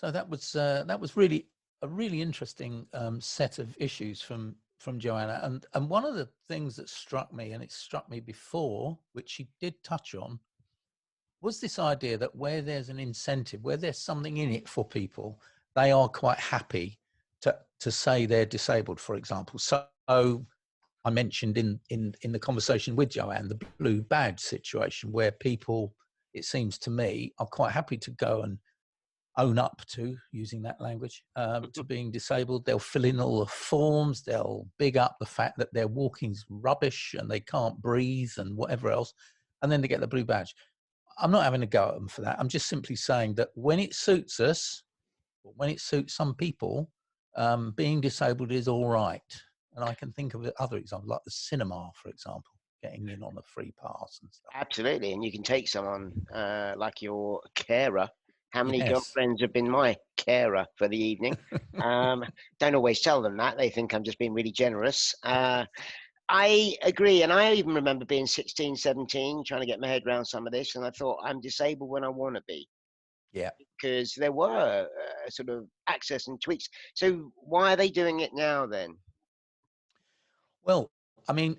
So that was really a really interesting set of issues from Joanna, and one of the things that struck me, and it struck me before, which she did touch on, was this idea that where there's an incentive, where there's something in it for people, they are quite happy to say they're disabled, for example. So I mentioned in the conversation with Joanne the blue badge situation, where people, it seems to me, are quite happy to go and own up to, using that language, to being disabled. They'll fill in all the forms. They'll big up the fact that their walking's rubbish and they can't breathe and whatever else. And then they get the blue badge. I'm not having a go at them for that. I'm just simply saying that when it suits us, or when it suits some people, being disabled is all right. And I can think of other examples, like the cinema, for example, getting in on a free pass and stuff. Absolutely, and you can take someone like your carer. How many Yes. girlfriends have been my carer for the evening? Um, don't always tell them that. They think I'm just being really generous. I agree, and I even remember being 16, 17, trying to get my head around some of this, and I thought I'm disabled when I want to be, Yeah. because there were sort of access and tweaks. So why are they doing it now then? Well, I mean,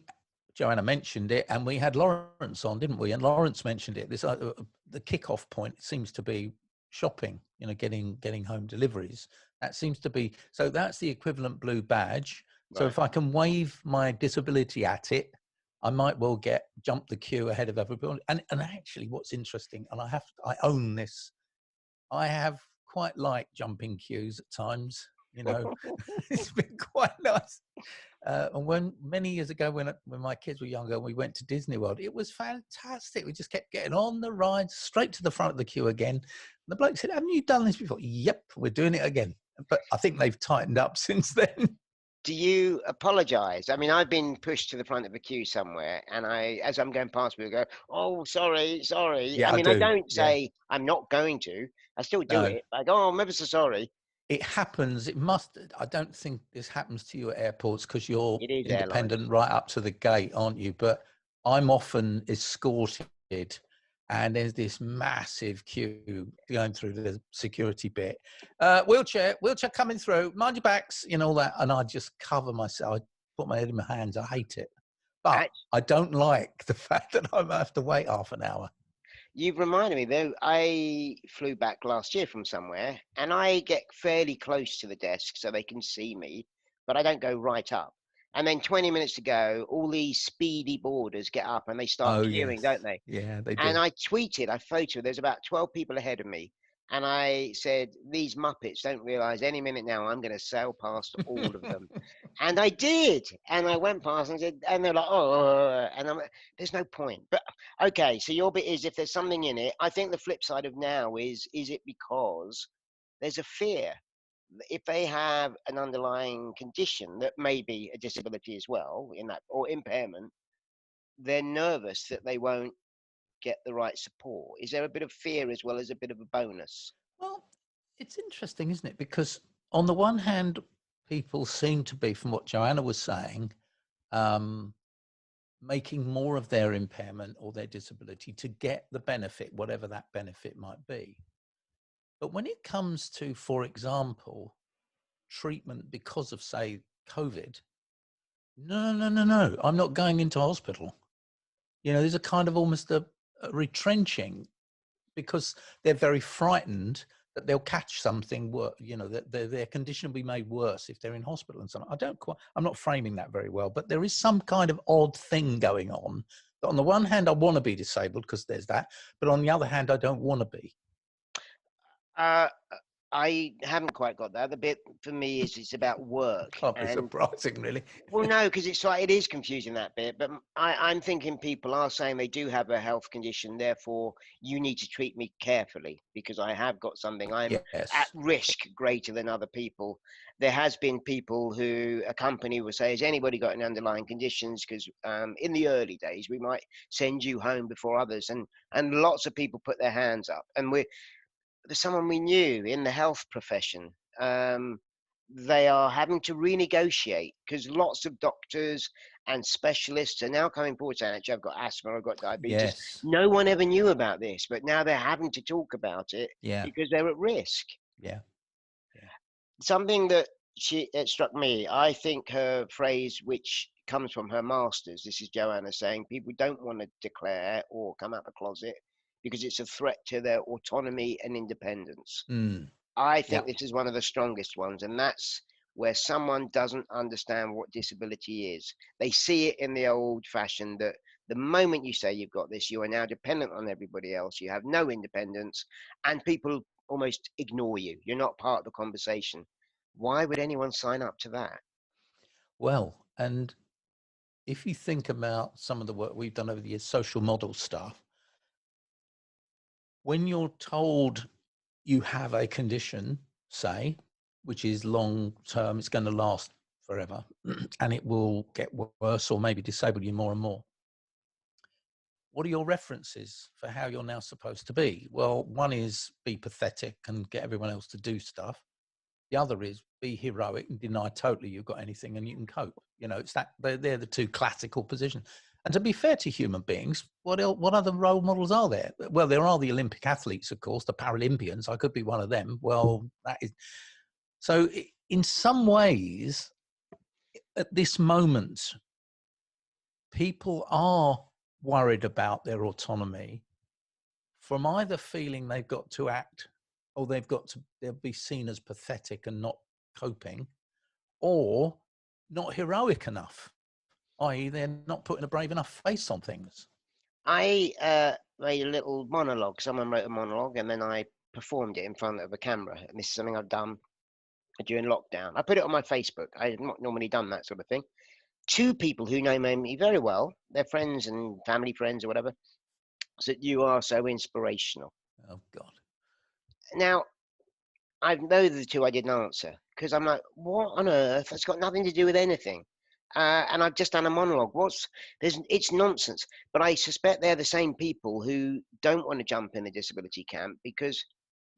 Joanna mentioned it, and we had Lawrence on, didn't we? And Lawrence mentioned it. This the kickoff point seems to be shopping. You know, getting home deliveries. That seems to be, so. That's the equivalent blue badge. So Right. if I can wave my disability at it, I might well jump the queue ahead of everybody. And actually, what's interesting, and I own this. I have quite liked jumping queues at times. You know, it's been quite nice. And when many years ago, when my kids were younger, we went to Disney World. It was fantastic. We just kept getting on the ride, straight to the front of the queue again. And the bloke said, "Haven't you done this before?" Yep, we're doing it again. But I think they've tightened up since then. Do you apologize? I mean, I've been pushed to the front of a queue somewhere, and as I'm going past, people go, "Oh, sorry, sorry." I Yeah, I mean, I do. don't Yeah, say I'm not going to. I still do no, it. I go, "Oh, I'm ever so sorry." it happens. It must. I don't think this happens to you at airports because you're It is independent airlines. right up to the gate, aren't you? But I'm often escorted, and there's this massive queue going through the security bit. Wheelchair coming through. Mind your backs, you know, all that. And I just cover myself. I put my head in my hands. I hate it, but Act- I don't like the fact that I have to wait half an hour. You've reminded me though. I flew back last year from somewhere, and I get fairly close to the desk so they can see me, but I don't go right up. And then 20 minutes to go, all these speedy boarders get up and they start Oh queuing, don't yes, they? yeah, they And do. I tweeted, I photoed, there's about 12 people ahead of me. And I said, these Muppets don't realize any minute now I'm going to sail past all of them. And I did. And I went past and said, and they're like, oh, and I'm like, there's no point. But okay, so your bit is if there's something in it, I think the flip side of now is it because there's a fear? If they have an underlying condition that may be a disability as well, in that or impairment, they're nervous that they won't get the right support? Is there a bit of fear as well as a bit of a bonus? Well, it's interesting, isn't it? Because on the one hand, people seem to be, from what Joanna was saying, um, making more of their impairment or their disability to get the benefit, whatever that benefit might be. But when it comes to, for example, treatment because of, say, COVID, no, no, no, no, I'm not going into hospital. You know, there's a kind of almost a retrenching because they're very frightened that they'll catch something worse, you know, that their condition will be made worse if they're in hospital and so on. I'm not framing that very well, but there is some kind of odd thing going on that on the one hand, I want to be disabled because there's that, but on the other hand, I don't want to be. Uh, I haven't quite got that. The bit for me is it's about work, Can't be and surprising, really. well, no, because it's like it is confusing that bit. But I'm thinking people are saying they do have a health condition, therefore you need to treat me carefully because I have got something. I'm at Yes. risk greater than other people. There has been people who a company will say, "Has anybody got any underlying conditions?" Because in the early days we might send you home before others, and lots of people put their hands up, and there's someone we knew in the health profession. They are having to renegotiate because lots of doctors and specialists are now coming forward saying, actually, I've got asthma, I've got diabetes. Yes. No one ever knew about this, but now they're having to talk about it Yeah. because they're at risk. Yeah. something that it struck me. I think her phrase, which comes from her masters, this is Joanna saying, people don't want to declare or come out the closet because it's a threat to their autonomy and independence. Mm. I Yeah. think this is one of the strongest ones, and that's where someone doesn't understand what disability is. They see it in the old fashioned that the moment you say you've got this, you are now dependent on everybody else. You have no independence, and people almost ignore you. You're not part of the conversation. Why would anyone sign up to that? Well, and if you think about some of the work we've done over the years, social model stuff, when you're told you have a condition, say, which is long term, it's going to last forever, and it will get worse or maybe disable you more and more. What are your references for how you're now supposed to be? Well, one is be pathetic and get everyone else to do stuff. The other is be heroic and deny totally you've got anything and you can cope. You know, it's that they're the two classical positions. And to be fair to human beings, what other role models are there? Well, there are the Olympic athletes, of course, the Paralympians. I could be one of them. Well, that is so. In some ways, at this moment, people are worried about their autonomy from either feeling they've got to act or they'll be seen as pathetic and not coping, or not heroic enough, i.e. they're not putting a brave enough face on things. I made a little monologue. Someone wrote a monologue, and then I performed it in front of a camera. And this is something I've done during lockdown. I put it on my Facebook. I've not normally done that sort of thing. Two people who know me very well, they're friends and family friends or whatever, said, "You are so inspirational." Oh God. Now, I know the two I didn't answer because I'm like, what on earth? That's got nothing to do with anything. And I've just done a monologue. It's nonsense. But I suspect they're the same people who don't want to jump in the disability camp because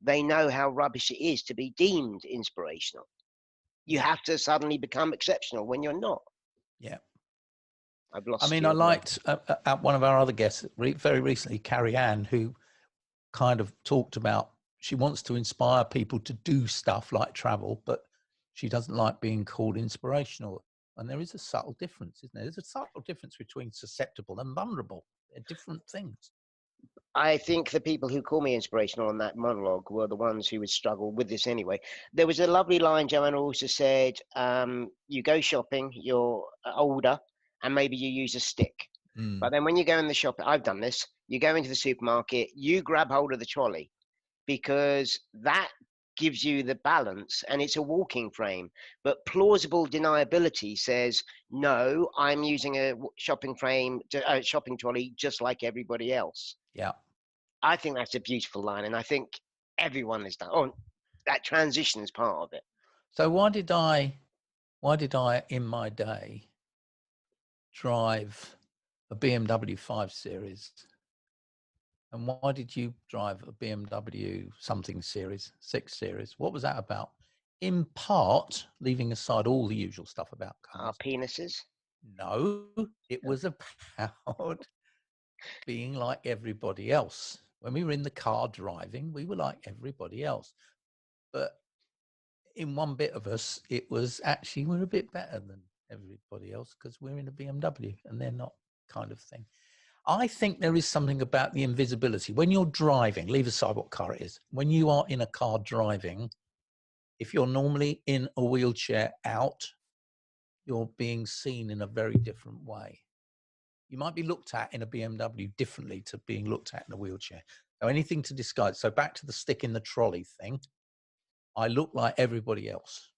they know how rubbish it is to be deemed inspirational. You have to suddenly become exceptional when you're not. Yeah. I've I lost mean, you. I liked one of our other guests very recently, Carrie Ann, who kind of talked about she wants to inspire people to do stuff like travel, but she doesn't like being called inspirational. And there is a subtle difference, isn't there? There's a subtle difference between susceptible and vulnerable. They're different things. I think the people who call me inspirational on that monologue were the ones who would struggle with this anyway. There was a lovely line Joanna also said, you go shopping, you're older, and maybe you use a stick. But then when you go in the shop, I've done this, you go into the supermarket, you grab hold of the trolley because that gives you the balance and it's a walking frame. But plausible deniability says, no, I'm using a shopping frame, a shopping trolley just like everybody else. Yeah. I think that's a beautiful line, and I think everyone has done. Oh, that transition is part of it. So why did I in my day drive a BMW 5 Series, and why did you drive a BMW something series, 6 Series? What was that about? In part, leaving aside all the usual stuff about Our cars. penises. No, it was about being like everybody else. When we were in the car driving, we were like everybody else. But in one bit of us, it was actually we're a bit better than everybody else because we're in a BMW and they're not, kind of thing. I think there is something about the invisibility. When you're driving, leave aside what car it is, when you are in a car driving, if you're normally in a wheelchair out, you're being seen in a very different way. You might be looked at in a BMW differently to being looked at in a wheelchair. So anything to disguise. So back to the stick in the trolley thing. I look like everybody else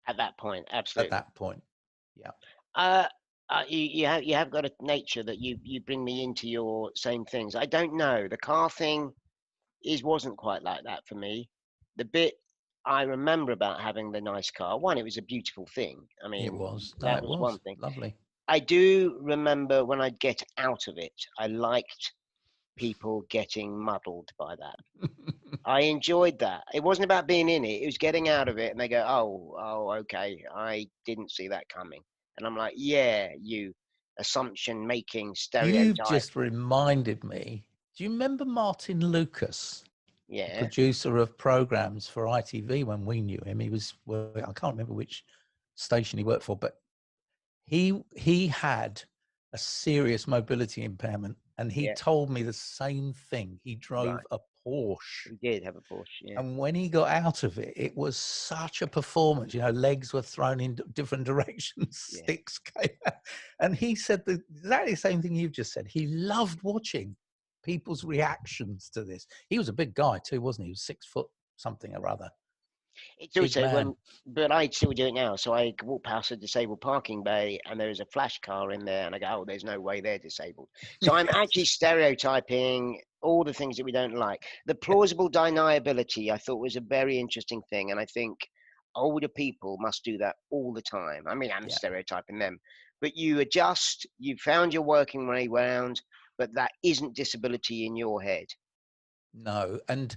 At that point, at absolutely. that point. Yeah. You have got a nature that you bring me into your same things. I don't know. The car thing wasn't quite like that for me. The bit I remember about having the nice car, one, it was a beautiful thing. I mean, It was. No, that it was was one thing. lovely. I do remember when I'd get out of it, I liked people getting muddled by that. I enjoyed that. It wasn't about being in it. It was getting out of it and they go, oh, okay. I didn't see that coming. And I'm like, yeah, you assumption making You've stereotype. just reminded me. Do you remember Martin Lucas? Yeah. producer of programs for ITV when we knew him. He was, well, I can't remember which station he worked for, but he had a serious mobility impairment, and he Yeah. told me the same thing. He Right. drove a Porsche, He did have a Porsche. Yeah. and when he got out of it, it was such a performance. You know, legs were thrown in different directions, Yeah. sticks came out. And he said exactly the same thing you've just said. He loved watching people's reactions to this. He was a big guy too, wasn't he? He was 6 foot something or other. It's Big also man. but I still do it now. So I walk past a disabled parking bay and there is a flash car in there, and I go, oh, there's no way they're disabled. So I'm actually stereotyping all the things that we don't like. The plausible deniability I thought was a very interesting thing, and I think older people must do that all the time. I mean, I'm Yeah. stereotyping them, but you adjust. You found your working way round, but that isn't disability in your head. No. And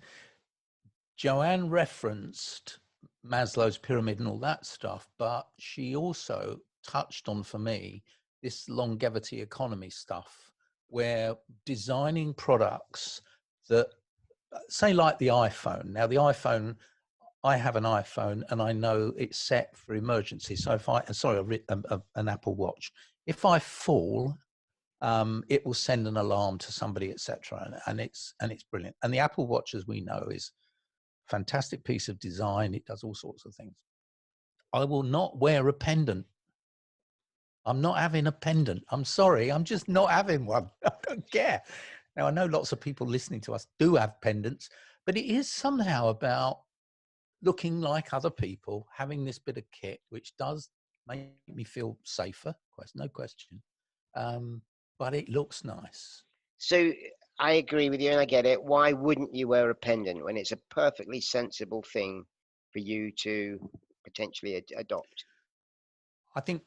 Joanne referenced Maslow's pyramid and all that stuff, but she also touched on, for me, this longevity economy stuff, where designing products that, say, like the iPhone. Now, the iPhone, I have an iPhone and I know it's set for emergency. So if an Apple Watch, if I fall, it will send an alarm to somebody, etc. And it's brilliant. And the Apple Watch, as we know, is fantastic piece of design. It does all sorts of things. I will not wear a pendant. I'm not having a pendant. I'm sorry. I'm just not having one. I don't care. Now, I know lots of people listening to us do have pendants, but it is somehow about looking like other people, having this bit of kit, which does make me feel safer, no question. But it looks nice. So I agree with you and I get it. Why wouldn't you wear a pendant when it's a perfectly sensible thing for you to potentially adopt? I think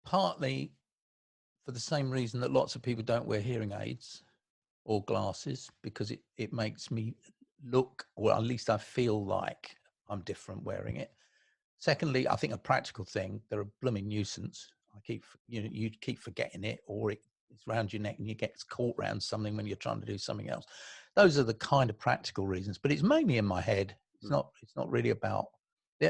partly for the same reason that lots of people don't wear hearing aids or glasses, because it makes me look, or at least I feel like I'm different wearing it. Secondly, I think a practical thing, they're a blooming nuisance. You keep forgetting it, or it's around your neck and you get caught around something when you're trying to do something else. Those are the kind of practical reasons, but it's mainly in my head. It's not really about,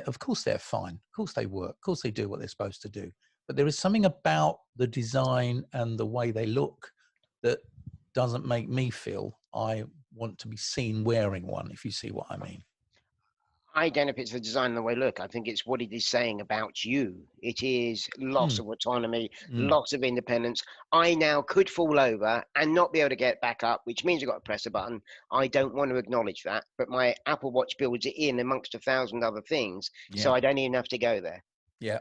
of course they're fine. Of course they work. Of course they do what they're supposed to do. But there is something about the design and the way they look that doesn't make me feel I want to be seen wearing one, if you see what I mean. I don't know if it's the design and the way look. I think it's what it is saying about you. It is lots of autonomy, lots of independence. I now could fall over and not be able to get back up, which means I've got to press a button. I don't want to acknowledge that, but my Apple Watch builds it in amongst 1,000 other things, so I don't even have to go there. Yeah.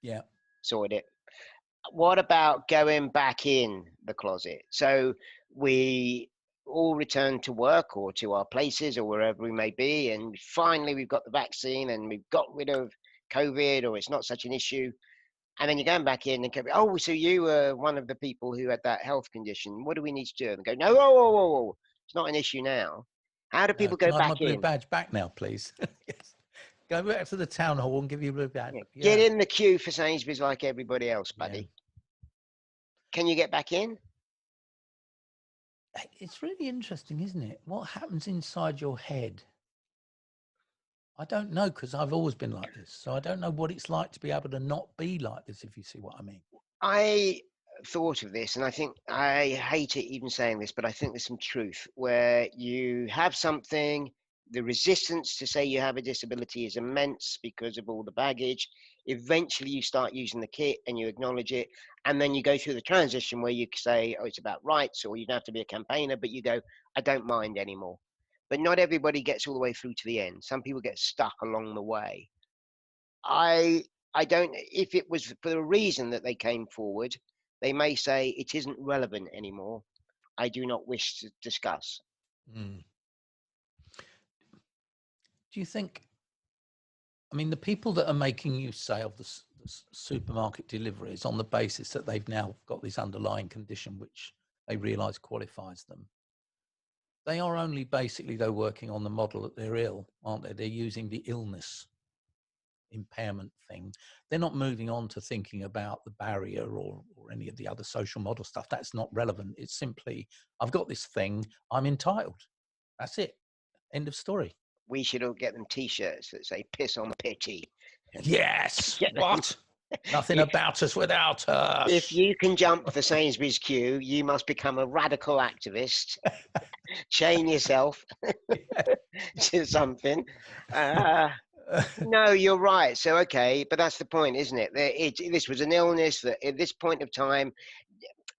Yeah. Sorted it. What about going back in the closet? So we all return to work or to our places or wherever we may be, and finally we've got the vaccine and we've got rid of COVID, or it's not such an issue. And then you're going back in and go, oh, so you were one of the people who had that health condition. What do we need to do? And go, no, whoa, whoa, whoa, whoa. It's not an issue now. How do No, people can go I have my back blue in? badge back now, please? Yes. Go back to the town hall and give you a blue badge. Yeah. Yeah. Get in the queue for Sainsbury's like everybody else, Yeah. buddy. Can you get back in? It's really interesting, isn't it? What happens inside your head? I don't know, because I've always been like this. So I don't know what it's like to be able to not be like this, if you see what I mean. I thought of this, and I think I hate it even saying this, but I think there's some truth where you have something, the resistance to say you have a disability is immense because of all the baggage. Eventually, you start using the kit and you acknowledge it, and then you go through the transition where you say, "Oh, it's about rights," or you don't have to be a campaigner, but you go, "I don't mind anymore." But not everybody gets all the way through to the end. Some people get stuck along the way. I I don't. If it was for the reason that they came forward, they may say it isn't relevant anymore. I do not wish to discuss. Mm. Do you think, I mean, the people that are making use, say, of the supermarket deliveries on the basis that they've now got this underlying condition which they realise qualifies them, they are only basically, though, working on the model that they're ill, aren't they? They're using the illness impairment thing. They're not moving on to thinking about the barrier or any of the other social model stuff. That's not relevant. It's simply, I've got this thing, I'm entitled. That's it. End of story. We should all get them T-shirts that say "Piss on Pity." Yes. Get them. What? Nothing about us without If us. you can jump the Sainsbury's queue, you must become a radical activist. Chain yourself to something. Uh, no, you're right. So, okay, but that's the point, isn't it? This was an illness that at this point of time,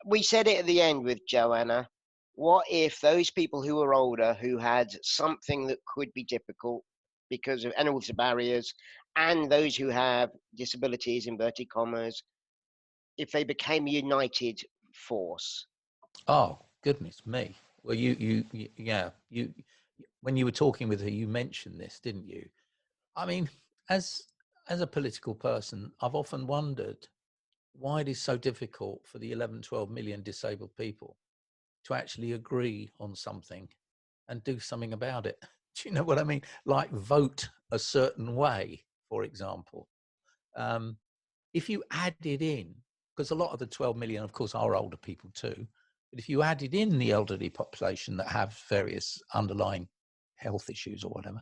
we said it at the end with Joanna. What if those people who were older, who had something that could be difficult because of, and all the barriers, and those who have disabilities, inverted commas, if they became a united force? Oh, goodness me. Well, yeah, when you were talking with her, you mentioned this, didn't you? I mean, as as a political person, I've often wondered why it is so difficult for the 11, 12 million disabled people to actually agree on something and do something about it. Do you know what I mean? Like vote a certain way, for example. Um, if you added in, because a lot of the 12 million, of course, are older people too, but if you added in the elderly population that have various underlying health issues or whatever,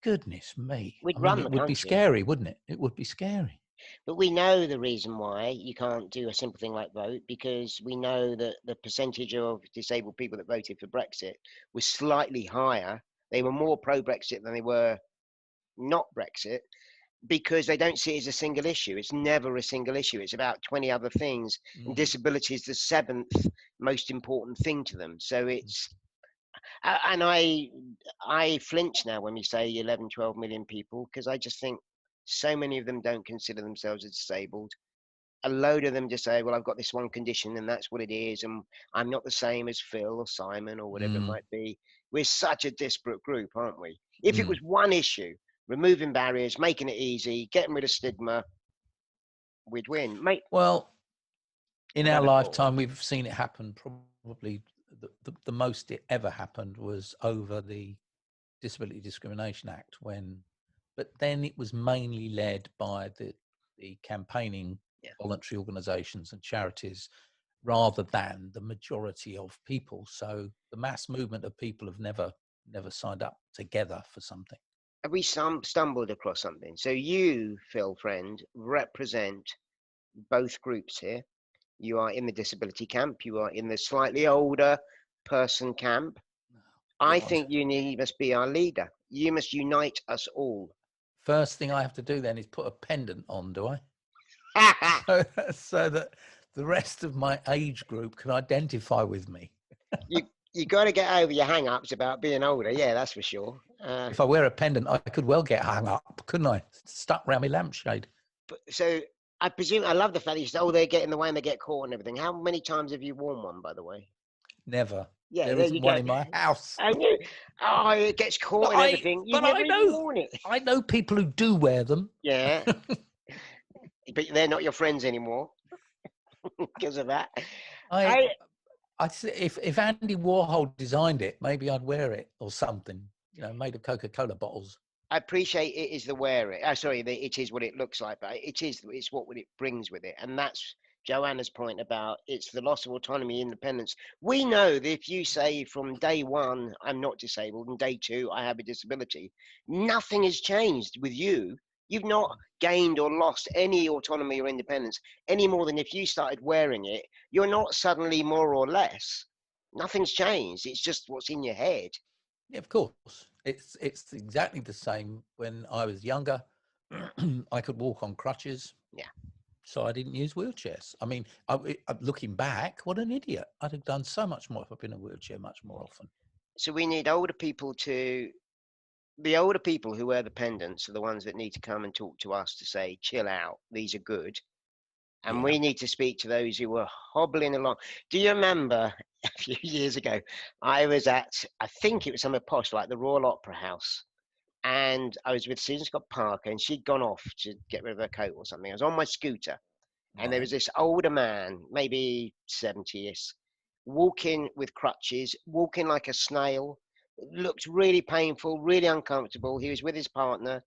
goodness me. We'd I mean, run it the would be country. scary, wouldn't it? It would be scary. But we know the reason why you can't do a simple thing like vote, because we know that the percentage of disabled people that voted for Brexit was slightly higher. They were more pro Brexit than they were not Brexit, because they don't see it as a single issue. It's never a single issue. It's about 20 other things. And Mm. disability is the seventh most important thing to them. So it's, and I flinch now when we say 11, 12 million people, because I just think so many of them don't consider themselves as disabled. A load of them just say, well, I've got this one condition and that's what it is. And I'm not the same as Phil or Simon or whatever it Mm. might be. We're such a disparate group, aren't we? If it was Mm. one issue, removing barriers, making it easy, getting rid of stigma, we'd win. Mate, Well, in I've our had a thought. lifetime, we've seen it happen. Probably the most it ever happened was over the Disability Discrimination Act, but then it was mainly led by the campaigning Yeah. voluntary organisations and charities rather than the majority of people. So the mass movement of people have never signed up together for something. Have we stumbled across something? So you, Phil, friend, represent both groups here. You are in the disability camp. You are in the slightly older person camp. I God. think you must be our leader. You must unite us all. First thing I have to do then is put a pendant on, do I? So that the rest of my age group can identify with me. you you got to get over your hang-ups about being older. Yeah, that's for sure. If I wear a pendant, I could well get hung up, couldn't I? Stuck round my lampshade. But so I presume I love the fact that you said, "Oh, they get in the way and they get caught and everything." How many times have you worn one, by the way? Never. Yeah, There there isn't you one go. in my house. And you, oh, it gets caught But and everything. You've never even worn it. I know people who do wear them. Yeah, but they're not your friends anymore because of that. I I if Andy Warhol designed it, maybe I'd wear it or something. You know, made of Coca-Cola bottles. I appreciate it is the wear it. Sorry, it is what it looks like, but it's what it brings with it, and that's Joanna's point about it's the loss of autonomy, independence. We know that if you say from day one I'm not disabled and day two I have a disability, nothing has changed with you. You've not gained or lost any autonomy or independence any more than if you started wearing it. You're not suddenly more or less. Nothing's changed. It's just what's in your head. Yeah, of course. It's exactly the same. When I was younger, I could walk on crutches, Yeah. so I didn't use wheelchairs. I mean, looking back, what an idiot! I'd have done so much more if I'd been in a wheelchair much more often. So we need older people to the older people who wear the pendants are the ones that need to come and talk to us to say, chill out, these are good. And Yeah. we need to speak to those who were hobbling along. Do you remember a few years ago, I was at, I think it was somewhere posh, like the Royal Opera House. And I was with Susan Scott Parker and she'd gone off to get rid of her coat or something. I was on my scooter and there Right. was this older man, maybe 70ish, walking with crutches, walking like a snail. It looked really painful, really uncomfortable. He was with his partner.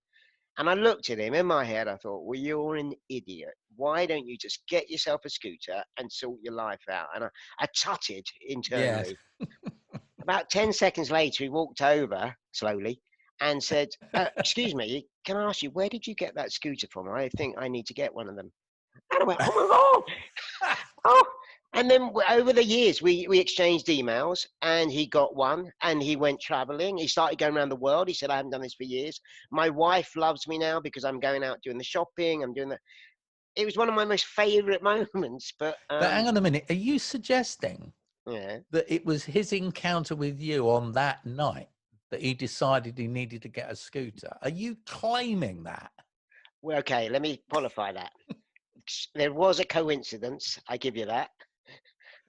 And I looked at him in my head. I thought, well, you're an idiot. Why don't you just get yourself a scooter and sort your life out? And I tutted Yeah. internally. About 10 seconds later, he walked over slowly and said, excuse me, can I ask you, where did you get that scooter from? I think I need to get one of them. And I went, oh my God. Oh. And then over the years, we exchanged emails, and he got one, and he went traveling. He started going around the world. He said, I haven't done this for years. My wife loves me now because I'm going out doing the shopping. I'm doing the. It was one of my most favorite moments. But hang on a minute. Are you suggesting yeah. that it was his encounter with you on that night that he decided he needed to get a scooter? Are you claiming that? Well, okay, let me qualify that. There was a coincidence. I give you that.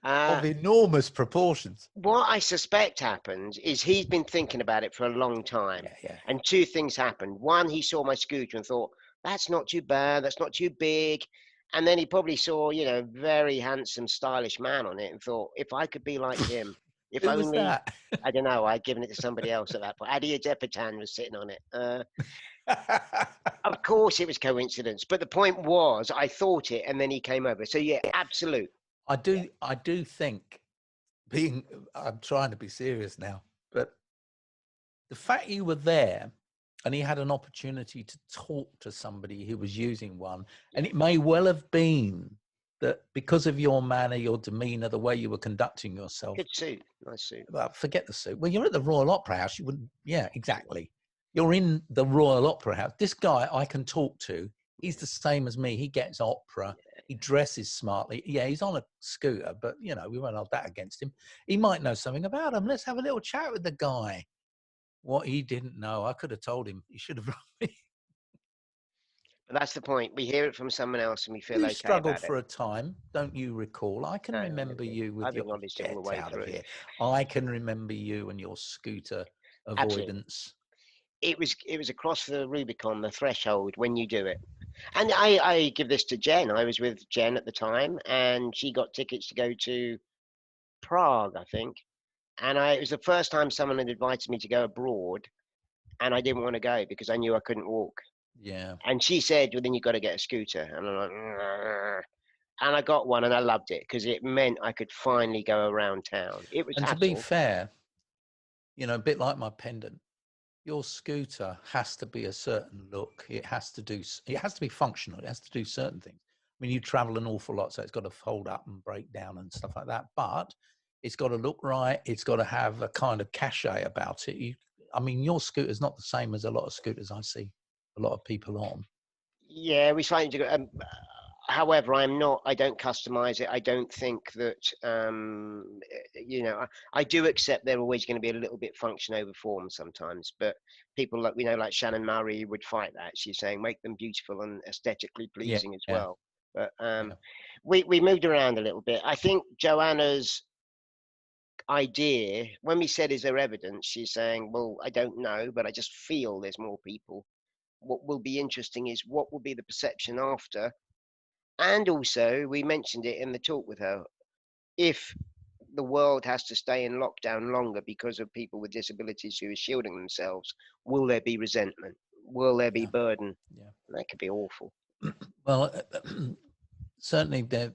Of enormous proportions. What I suspect happened is he's been thinking about it for a long time. Yeah. And two things happened. One, he saw my scooter and thought, that's not too bad, that's not too big. And then he probably saw, a very handsome, stylish man on it and thought, if I could be like him, if Who only, was that? I don't know, I'd given it to somebody else at that point. Adi Adepitan was sitting on it. Of course it was coincidence. But the point was, I thought it, and then he came over. So yeah, absolute. I do think I'm trying to be serious now, but the fact you were there and he had an opportunity to talk to somebody who was using one, and it may well have been that because of your manner, your demeanor, the way you were conducting yourself. Good suit, nice suit. Well, forget the suit. Well, you're at the Royal Opera House. You wouldn't, yeah, exactly. You're in the Royal Opera House. This guy I can talk to. He's the same as me. He gets opera. He dresses smartly. Yeah, he's on a scooter, but we won't hold that against him. He might know something about him. Let's have a little chat with the guy. What he didn't know, I could have told him. He should have run me. But that's the point. We hear it from someone else and we feel You okay struggled about for it. a time, don't you recall? I can remember you with I've your acknowledged it all the get way out of through. here. I can remember you and your scooter avoidance. Absolutely. It was across the Rubicon, the threshold when you do it. And I give this to Jen. I was with Jen at the time, and she got tickets to go to Prague, I think. And it was the first time someone had invited me to go abroad, and I didn't want to go because I knew I couldn't walk. Yeah. And she said, well, then you've got to get a scooter. And I'm like, "Rrr." And I got one, and I loved it because it meant I could finally go around town. It was And hassle. to be fair, a bit like my pendant, your scooter has to be a certain look. It has to be functional. It has to do certain things. I mean, you travel an awful lot, so it's got to fold up and break down and stuff like that. But it's got to look right. It's got to have a kind of cachet about it. Your scooter's not the same as a lot of scooters I see a lot of people on. Yeah, we slightly do. However, I don't customize it. I don't think that, I do accept they're always going to be a little bit function over form sometimes, but people like Shannon Murray would fight that. She's saying make them beautiful and aesthetically pleasing as well. But we moved around a little bit. I think Joanna's idea, when we said, is there evidence? She's saying, well, I don't know, but I just feel there's more people. What will be interesting is what will be the perception after. And also, we mentioned it in the talk with her, if the world has to stay in lockdown longer because of people with disabilities who are shielding themselves, will there be resentment? Will there be burden? Yeah. That could be awful. Well, certainly there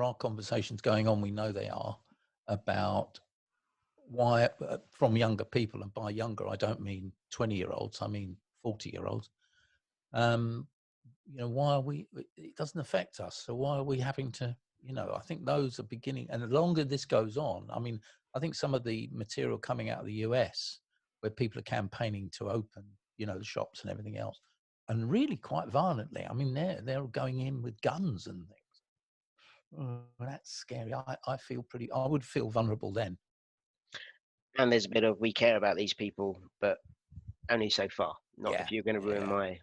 are conversations going on. We know they are about why, from younger people, and by younger, I don't mean 20-year-olds, I mean 40-year-olds. Why are it doesn't affect us. So why are we having to, I think those are beginning. And the longer this goes on, I think some of the material coming out of the US where people are campaigning to open, the shops and everything else, and really quite violently. They're going in with guns and things. Oh, that's scary. I would feel vulnerable then. And there's a bit of, we care about these people, but only so far. Not if you're going to ruin my.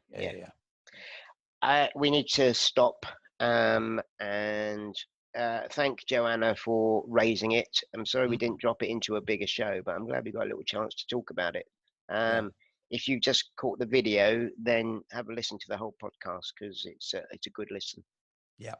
We need to stop and thank Joanna for raising it. I'm sorry we didn't drop it into a bigger show, but I'm glad we got a little chance to talk about it. If you just caught the video, then have a listen to the whole podcast because it's a good listen. Yeah.